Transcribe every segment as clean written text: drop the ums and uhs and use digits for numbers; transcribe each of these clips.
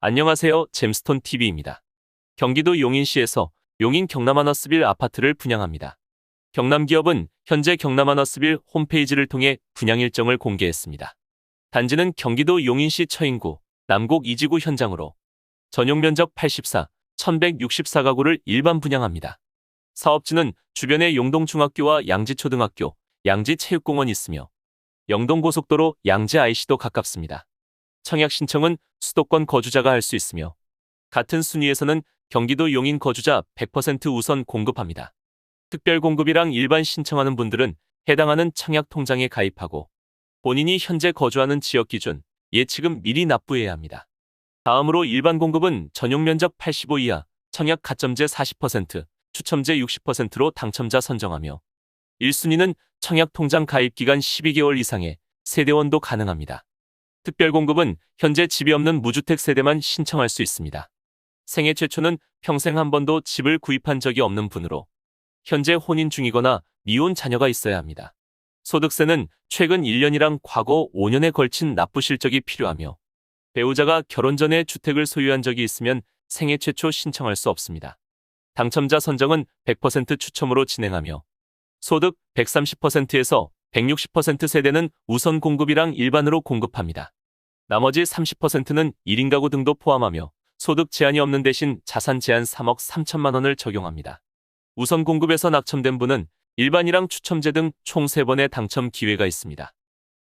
안녕하세요. 잼스톤TV입니다. 경기도 용인시에서 용인 경남하너스빌 아파트를 분양합니다. 경남기업은 현재 경남하너스빌 홈페이지를 통해 분양 일정을 공개했습니다. 단지는 경기도 용인시 처인구 남곡 2지구 현장으로 전용 면적 1164가구를 일반 분양합니다. 사업지는 주변에 용동중학교와 양지초등학교, 양지체육공원이 있으며 영동고속도로 양지IC도 가깝습니다. 청약 신청은 수도권 거주자가 할 수 있으며 같은 순위에서는 경기도 용인 거주자 100% 우선 공급합니다. 특별 공급이랑 일반 신청하는 분들은 해당하는 청약 통장에 가입하고 본인이 현재 거주하는 지역 기준 예치금 미리 납부해야 합니다. 다음으로 일반 공급은 전용 면적 85 이하, 청약 가점제 40%, 추첨제 60%로 당첨자 선정하며 1순위는 청약 통장 가입 기간 12개월 이상의 세대원도 가능합니다. 특별공급은 현재 집이 없는 무주택 세대만 신청할 수 있습니다. 생애 최초는 평생 한 번도 집을 구입한 적이 없는 분으로 현재 혼인 중이거나 미혼 자녀가 있어야 합니다. 소득세는 최근 1년이랑 과거 5년에 걸친 납부 실적이 필요하며 배우자가 결혼 전에 주택을 소유한 적이 있으면 생애 최초 신청할 수 없습니다. 당첨자 선정은 100% 추첨으로 진행하며 소득 130%에서 160% 세대는 우선 공급이랑 일반으로 공급합니다. 나머지 30%는 1인 가구 등도 포함하며 소득 제한이 없는 대신 자산 제한 3억 3천만 원을 적용합니다. 우선 공급에서 낙첨된 분은 일반이랑 추첨제 등 총 3번의 당첨 기회가 있습니다.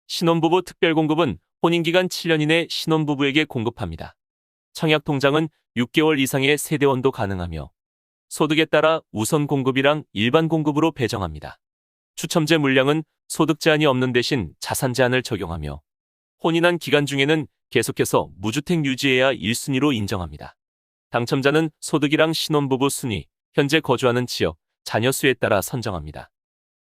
신혼부부 특별공급은 혼인기간 7년 이내 신혼부부에게 공급합니다. 청약 통장은 6개월 이상의 세대원도 가능하며 소득에 따라 우선 공급이랑 일반 공급으로 배정합니다. 추첨제 물량은 소득 제한이 없는 대신 자산 제한을 적용하며 혼인한 기간 중에는 계속해서 무주택 유지해야 1순위로 인정합니다. 당첨자는 소득이랑 신혼부부 순위, 현재 거주하는 지역, 자녀 수에 따라 선정합니다.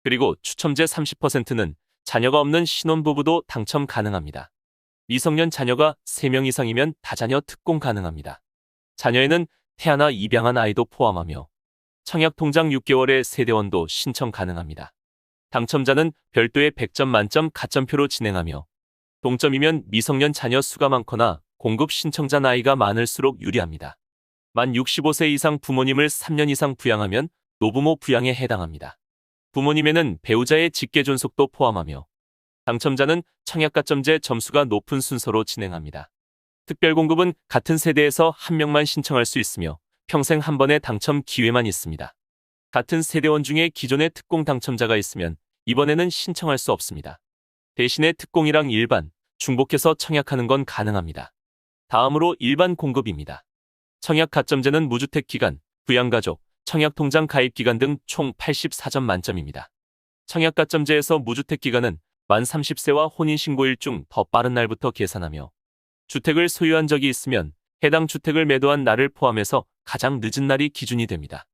그리고 추첨제 30%는 자녀가 없는 신혼부부도 당첨 가능합니다. 미성년 자녀가 3명 이상이면 다자녀 특공 가능합니다. 자녀에는 태아나 입양한 아이도 포함하며 청약 통장 6개월의 세대원도 신청 가능합니다. 당첨자는 별도의 100점 만점 가점표로 진행하며 동점이면 미성년 자녀 수가 많거나 공급 신청자 나이가 많을수록 유리합니다. 만 65세 이상 부모님을 3년 이상 부양하면 노부모 부양에 해당합니다. 부모님에는 배우자의 직계 존속도 포함하며 당첨자는 청약 가점제 점수가 높은 순서로 진행합니다. 특별공급은 같은 세대에서 한 명만 신청할 수 있으며 평생 한 번의 당첨 기회만 있습니다. 같은 세대원 중에 기존의 특공 당첨자가 있으면 이번에는 신청할 수 없습니다. 대신에 특공이랑 일반, 중복해서 청약하는 건 가능합니다. 다음으로 일반 공급입니다. 청약 가점제는 무주택 기간, 부양가족, 청약통장 가입 기간 등 총 84점 만점입니다. 청약 가점제에서 무주택 기간은 만 30세와 혼인신고일 중 더 빠른 날부터 계산하며 주택을 소유한 적이 있으면 해당 주택을 매도한 날을 포함해서 가장 늦은 날이 기준이 됩니다.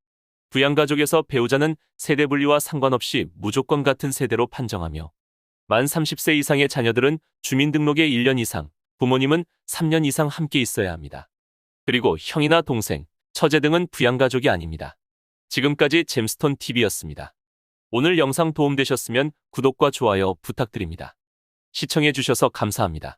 부양가족에서 배우자는 세대 분리와 상관없이 무조건 같은 세대로 판정하며 만 30세 이상의 자녀들은 주민등록에 1년 이상, 부모님은 3년 이상 함께 있어야 합니다. 그리고 형이나 동생, 처제 등은 부양가족이 아닙니다. 지금까지 잼스톤TV였습니다. 오늘 영상 도움되셨으면 구독과 좋아요 부탁드립니다. 시청해주셔서 감사합니다.